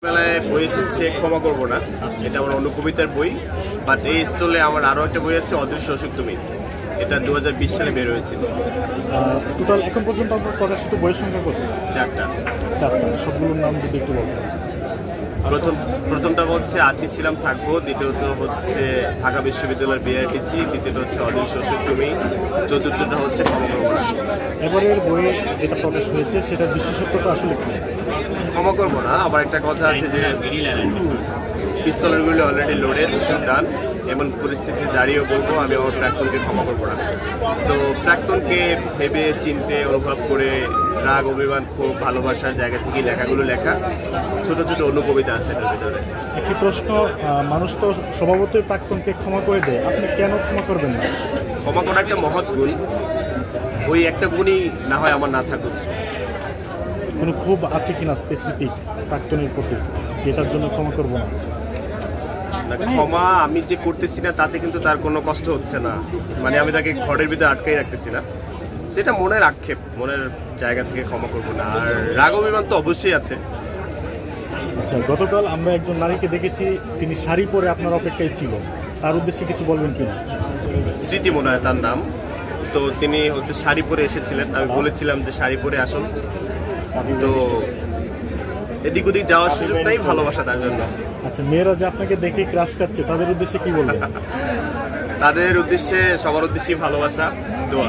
মেলায় বই এসেছে ক্ষমা করবো না, এটা আমার অন্য কবিতার বই। বাট এই স্টলে আমার আরো একটা বই আছে, অদৃশ্য অসুখ তুমি। এটা 2020 সালে বের হয়েছিল। টোটাল এখন পর্যন্ত আপনার প্রকাশিত বইয়ের সংখ্যা কত? চারটা। সবগুলোর নাম যদি একটু বলতেন। প্রথমটা হচ্ছে আছি ছিলাম থাকবো, দ্বিতীয়ত হচ্ছে ঢাকা বিশ্ববিদ্যালয়ের বিআরটিসি, তৃতীয়টা হচ্ছে অদৃশ্য অসুখ তুমি, চতুর্থটা হচ্ছে ক্ষমা করবো না। এবারের বইয়ে যেটা প্রকাশ হয়েছে সেটার বিশেষত্বটা আসলে কি? ক্ষমা করবো না, আবার একটা কথা আছে যে পিস্তলের গুলি অলরেডি লোডেড, ডান। এমন পরিস্থিতি দাঁড়িয়েও বলবো আমি আমার প্রাক্তনকে ক্ষমা করবো না। তো প্রাক্তনকে ভেবে চিনতে অনুভব করে রাগ অভিমান খুব ভালোবাসার জায়গা থেকে লেখাগুলো লেখা, ছোট ছোট অনুকবিতা আছে এটার ভিতরে। একটি প্রশ্ন, মানুষ তো স্বভাবতই প্রাক্তনকে ক্ষমা করে দেয়, আপনি কেন ক্ষমা করবেন না? ক্ষমা করা একটা মহৎ গুণ, ওই একটা গুণই না হয় আমার না থাকুক। কোনো খুব আছে কিনা স্পেসিফিক প্রাক্তনের প্রতি যেটার জন্য ক্ষমা করবো না? ক্ষমা আমি যে করতেছি না তাতে কিন্তু তার কোনো কষ্ট হচ্ছে না, মানে আমি তাকে ঘরের ভিতরে আটকাই রাখতেছি না, সেটা মনের আক্ষেপ, মনের জায়গা থেকে ক্ষমা করবো না। আর রাগ অভিমান তো অবশ্যই আছে। আচ্ছা, গতকাল আমরা একজন নারীকে দেখেছি, তিনি শাড়ি পরে আপনার অপেক্ষায় ছিল, তার উদ্দেশ্যে কিছু বলবেন কিনা? স্মৃতি মনে হয় তার নাম। তো তিনি হচ্ছে শাড়ি পরে এসেছিলেন, আমি বলেছিলাম যে শাড়ি পরে আসুন। তো এদিক ওদিক যাওয়ার সুযোগ নাই, ভালোবাসা তার জন্য। আচ্ছা, মেয়েরা যে আপনাকে দেখে ক্রাশ খাচ্ছে, তাদের উদ্দেশ্যে কি বলবেন? তাদের উদ্দেশ্যে, সবার উদ্দেশ্যে ভালোবাসা, দোয়া।